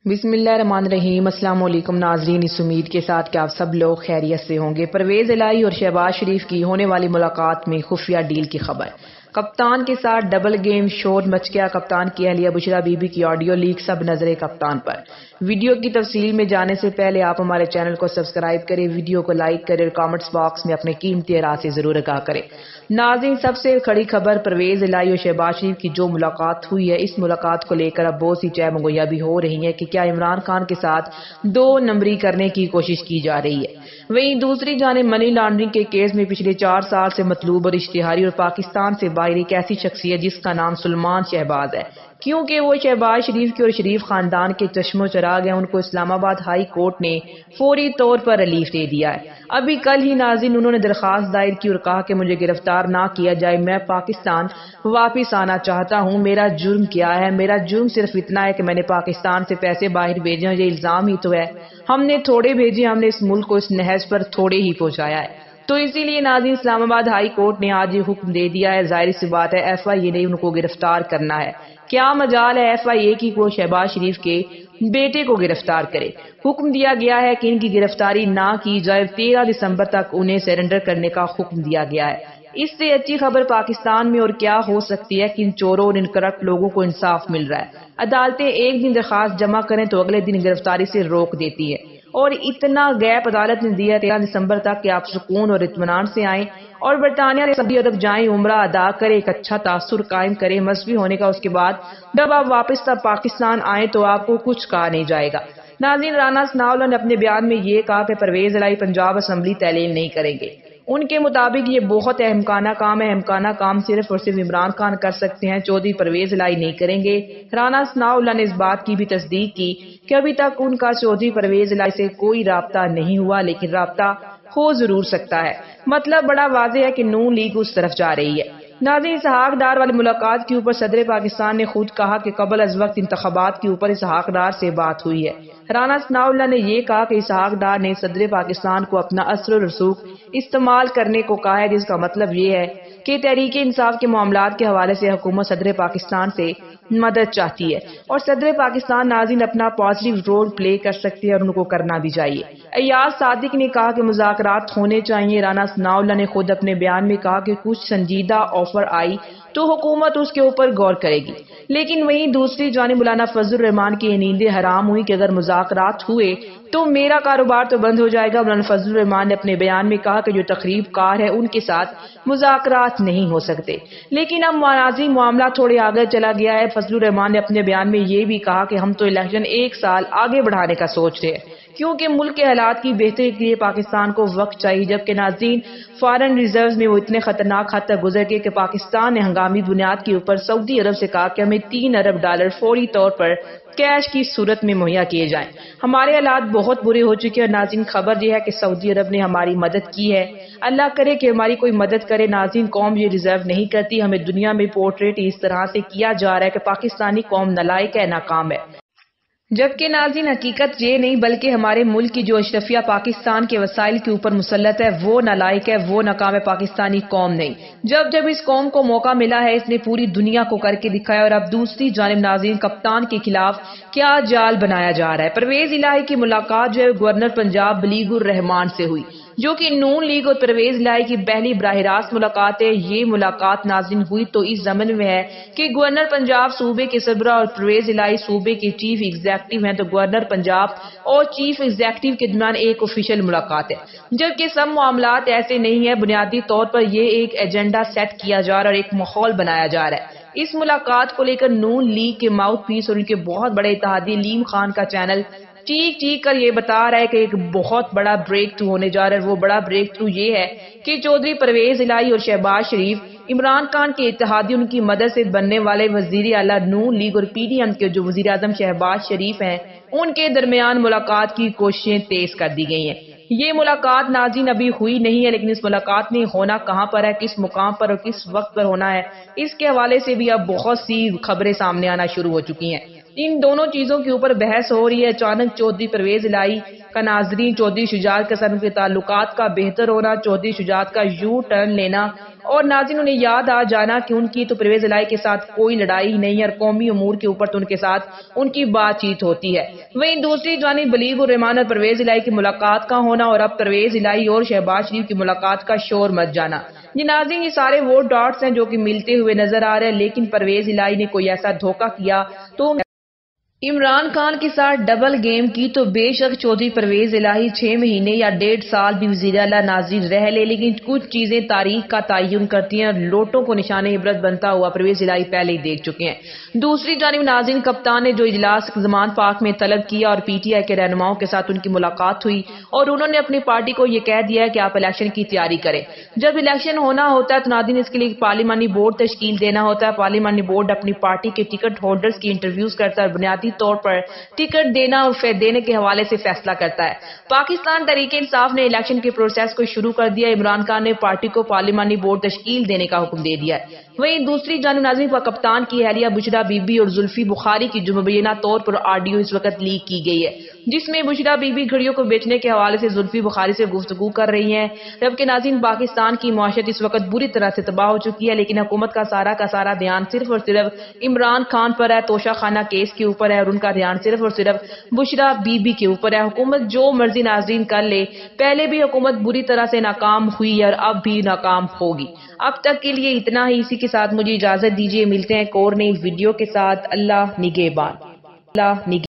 بسم اللہ الرحمن الرحیم۔ السلام علیکم ناظرین، اس امید کے ساتھ کہ آپ سب لوگ خیریت سے ہوں گے۔ پرویز الہی اور شہباز شریف کی ہونے والی ملاقات میں خفیہ ڈیل کی خبر۔ کپتان کے ساتھ ڈبل گیم، شور مچ گیا۔ کپتان کی اہلیہ بشریٰ بی بی کی آڈیو لیک، سب نظریں کپتان پر۔ ویڈیو کی تفصیل میں جانے سے پہلے آپ ہمارے چینل کو سبسکرائب کریں، ویڈیو کو لائک کریں اور کامنٹس باکس میں اپنے قیمتی رائے سے ضرور آگاہ کریں۔ ناظرین، سب سے کڑی خبر پرویز الہی اور شہباز شریف کی جو ملاقات ہوئی ہے، اس ملاقات کو لے کر اب بہت سی چہ مغویاں بھی ہو رہی ہیں کہ کیا عمران خان کے ساتھ دو نمبری کرنے کی کوشش کی جا رہی ہے۔ وہیں دوسری جانب منی لانڈرنگ کے کیس میں پچھلے 4 سال سے مطلوب اور اشتہاری اور پاکستان سے باہر ایک ایسی شخصیت جس کا نام سلمان شہباز ہے، کیونکہ وہ شہباز شریف کے اور شریف خاندان کے چشم و چراغ ہیں، ان کو اسلام آباد ہائی کورٹ نے فوری طور پر ریلیف دے دیا ہے۔ ابھی کل ہی ناظرین انہوں نے درخواست دائر کی اور کہا کہ مجھے گرفتار نہ کیا جائے، میں پاکستان واپس آنا چاہتا ہوں۔ میرا جرم کیا ہے؟ میرا جرم صرف اتنا ہے کہ میں نے پاکستان سے پیسے باہر بھیجے ہیں، یہ الزام ہی تو ہے۔ ہم نے تھوڑے بھیجے، ہم نے اس ملک کو اس نہج پر تھوڑے ہی پہنچایا ہے۔ تو اسی لیے ناظرین اسلام آباد ہائی کورٹ نے آج یہ حکم دے دیا ہے۔ ظاہر سی بات ہے ایف آئی اے نے ان کو گرفتار کرنا ہے۔ کیا مجال ہے ایف آئی اے کی وہ شہباز شریف کے بیٹے کو گرفتار کرے؟ حکم دیا گیا ہے کہ ان کی گرفتاری نہ کی جائے، 13 دسمبر تک انہیں سرنڈر کرنے کا حکم دیا گیا ہے۔ اس سے اچھی خبر پاکستان میں اور کیا ہو سکتی ہے کہ ان چوروں اور ان کرپٹ لوگوں کو انصاف مل رہا ہے۔ عدالتیں ایک دن درخواست جمع کریں تو اگلے دن گرفتاری سے روک دیتی ہے، اور اتنا گیپ عدالت نے دیا 13 دسمبر تک کہ آپ سکون اور اطمینان سے آئیں اور برطانیہ سعودی عرب جائیں، عمرہ ادا کریں، ایک اچھا تاثر قائم کریں مذہبی ہونے کا۔ اس کے بعد جب آپ واپس پاکستان آئیں تو آپ کو کچھ کہا نہیں جائے گا۔ ناظرین رانا ثناءاللہ نے اپنے بیان میں یہ کہا کہ پرویز الہی پنجاب اسمبلی تحلیل نہیں کریں گے۔ ان کے مطابق یہ بہت اہمکانہ کام ہے، اہمکانہ کام صرف اور صرف عمران خان کر سکتے ہیں، چودھری پرویز الہی نہیں کریں گے۔ رانا ثناءاللہ نے اس بات کی بھی تصدیق کی کہ ابھی تک ان کا چودھری پرویز الہی سے کوئی رابطہ نہیں ہوا، لیکن رابطہ ہو ضرور سکتا ہے۔ مطلب بڑا واضح ہے کہ نون لیگ اس طرف جا رہی ہے۔ ناظرین اسحاق ڈار والی ملاقات کے اوپر صدر پاکستان نے خود کہا کہ قبل از وقت انتخابات کے اوپر اسحاق ڈار سے بات ہوئی ہے۔ رانا ثناءاللہ نے یہ کہا کہ اسحاق ڈار نے صدر پاکستان کو اپنا اثر و رسوخ استعمال کرنے کو کہا ہے، جس کا مطلب یہ ہے کہ تحریک انصاف کے معاملات کے حوالے سے حکومت صدر پاکستان سے مدد چاہتی ہے، اور صدر پاکستان ناظرین اپنا پازیٹیو رول پلے کر سکتے ہیں اور ان کو کرنا بھی چاہیے۔ ایاز صادق نے کہا کہ مذاکرات ہونے چاہیے۔ رانا ثناءاللہ نے خود اپنے بیان میں کہا کہ کچھ سنجیدہ آفر آئی تو حکومت اس کے اوپر غور کرے گی، لیکن وہیں دوسری جانب مولانا فضل الرحمان کی یہ نیندیں حرام ہوئی کہ اگر مذاکرات ہوئے تو میرا کاروبار تو بند ہو جائے گا۔ مولانا فضل الرحمان نے اپنے بیان میں کہا کہ جو تقریب کار ہے ان کے ساتھ مذاکرات نہیں ہو سکتے، لیکن اب ناظرین معاملہ تھوڑے آگے چلا گیا ہے۔ فضل الرحمان نے اپنے بیان میں یہ بھی کہا کہ ہم تو الیکشن 1 سال آگے بڑھانے کا سوچ رہے ہیں، کیونکہ ملک کے حالات کی بہتری کے لیے پاکستان کو وقت چاہیے، جبکہ ناظرین فارن ریزروز میں وہ اتنے خطرناک حد تک گزر گئے کہ پاکستان نے ہنگامی بنیاد کے اوپر سعودی عرب سے کہا کہ ہمیں $3 ارب فوری طور پر کیش کی صورت میں مہیا کیے جائیں۔ ہمارے حالات بہت برے ہو چکے ہیں، اور ناظرین خبر یہ ہے کہ سعودی عرب نے ہماری مدد کی ہے۔ اللہ کرے کہ ہماری کوئی مدد کرے۔ ناظرین قوم یہ ڈیزرو نہیں کرتی، ہمیں دنیا میں پورٹریٹ اس طرح سے کیا جا رہا ہے کہ پاکستانی قوم نالائق ہے، ناکام ہے، جبکہ ناظرین حقیقت یہ نہیں بلکہ ہمارے ملک کی جو اشرفیہ پاکستان کے وسائل کے اوپر مسلط ہے وہ نالائق ہے، وہ ناکام ہے، پاکستانی قوم نہیں۔ جب اس قوم کو موقع ملا ہے اس نے پوری دنیا کو کر کے دکھایا، اور اب دوسری جانب ناظرین کپتان کے خلاف کیا جال بنایا جا رہا ہے۔ پرویز الہی کی ملاقات جو ہے گورنر پنجاب بلیغ الرحمان سے ہوئی، جو کہ نون لیگ اور پرویز الہی کی پہلی براہ راست ملاقات ہے۔ یہ ملاقات ناظرین ہوئی تو اس ضمن میں ہے کہ گورنر پنجاب صوبے کے سربراہ اور پرویز الہی صوبے کے چیف ایگزیکٹو ہیں، تو گورنر پنجاب اور چیف ایگزیکٹو کے درمیان ایک آفیشیل ملاقات ہے، جبکہ سب معاملات ایسے نہیں ہیں۔ بنیادی طور پر یہ ایک ایجنڈا سیٹ کیا جا رہا ہے اور ایک ماحول بنایا جا رہا ہے۔ اس ملاقات کو لے کر نون لیگ کے ماؤتھ پیس اور ان کے بہت بڑے اتحادی علیم خان کا چینل ٹیک کر یہ بتا رہا ہے کہ ایک بہت بڑا بریک تھرو ہونے جا رہا ہے۔ وہ بڑا بریک تھرو یہ ہے کہ چودھری پرویز الہی اور شہباز شریف عمران خان کے اتحادی ان کی مدد سے بننے والے وزیر اعلیٰ نون لیگ اور پی ڈی ایم کے جو وزیر اعظم شہباز شریف ہیں ان کے درمیان ملاقات کی کوششیں تیز کر دی گئی ہیں۔ یہ ملاقات ناظرین ابھی ہوئی نہیں ہے، لیکن اس ملاقات نے ہونا کہاں پر ہے، کس مقام پر اور کس وقت پر ہونا ہے، اس کے حوالے سے بھی اب بہت سی خبریں سامنے آنا شروع ہو چکی ہیں۔ ان دونوں چیزوں کے اوپر بحث ہو رہی ہے۔ اچانک چودھری پرویز الہی کا ناظرین چودھری شجاعت کے ساتھ کے تعلقات کا بہتر ہونا، چودھری شجاعت کا یو ٹرن لینا اور ناظرین انہیں یاد آ جانا کہ ان کی تو پرویز الہی کے ساتھ کوئی لڑائی نہیں ہے اور قومی امور کے اوپر تو ان کے ساتھ ان کی بات چیت ہوتی ہے۔ وہیں دوسری جانب بلیغ الرحمان اور پرویز الہی کی ملاقات کا ہونا اور اب پرویز الہی اور شہباز شریف کی ملاقات کا شور مچ جانا۔ ناظرین یہ سارے وہ ڈاٹس ہیں جو کہ ملتے ہوئے نظر آ رہے ہیں، لیکن پرویز الہی نے کوئی ایسا دھوکہ کیا تو عمران خان کے ساتھ ڈبل گیم کی تو بے شک چودھری پرویز الہی 6 مہینے یا 1.5 سال بھی وزیر اعلیٰ ناظرین رہ لے، لیکن کچھ چیزیں تاریخ کا تعین کرتی ہیں اور لوٹوں کو نشان عبرت بنتا ہوا پرویز الہی پہلے ہی دیکھ چکے ہیں۔ دوسری جانب ناظرین کپتان نے جو اجلاس زمان پاک میں طلب کیا اور پی ٹی آئی کے رہنماؤں کے ساتھ ان کی ملاقات ہوئی اور انہوں نے اپنی پارٹی کو یہ کہہ دیا ہے کہ آپ الیکشن کی تیاری کریں۔ جب الیکشن ہونا ہوتا ہے تو ناظرین اس کے لیے پارلیمانی بورڈ تشکیل دینا ہوتا ہے۔ پارلیمانی بورڈ اپنی پارٹی کے ٹکٹ ہولڈرز کی انٹرویوز کرتا ہے اور بنیادی طور پر ٹکٹ دینا اور دینے کے حوالے سے فیصلہ کرتا ہے۔ پاکستان تحریک انصاف نے الیکشن کے پروسیس کو شروع کر دیا۔ عمران خان نے پارٹی کو پارلیمانی بورڈ تشکیل دینے کا حکم دے دیا ہے۔ وہیں دوسری جانب ناظرین کپتان کی اہلیہ بشریٰ بی بی اور زلفی بخاری کی جو مبینہ طور پر آڈیو اس وقت لیک کی گئی ہے، جس میں بشریٰ بی بی گھڑیوں کو بیچنے کے حوالے سے زلفی بخاری سے گفتگو کر رہی ہیں، جبکہ ناظرین پاکستان کی معیشت اس وقت بری طرح سے تباہ ہو چکی ہے، لیکن حکومت کا سارا دھیان صرف اور صرف عمران خان پر ہے، توشہ خانہ کیس کے اوپر ہے اور ان کا دھیان صرف اور صرف بشریٰ بی بی کے اوپر ہے۔ حکومت جو مرضی ناظرین کر لے، پہلے بھی حکومت بری طرح سے ناکام ہوئی اور اب بھی ناکام ہوگی۔ اب تک کے لیے اتنا ہی، اسی کے ساتھ مجھے اجازت دیجیے، ملتے ہیں ایک اور نئی ویڈیو کے ساتھ۔ اللہ نگہبان۔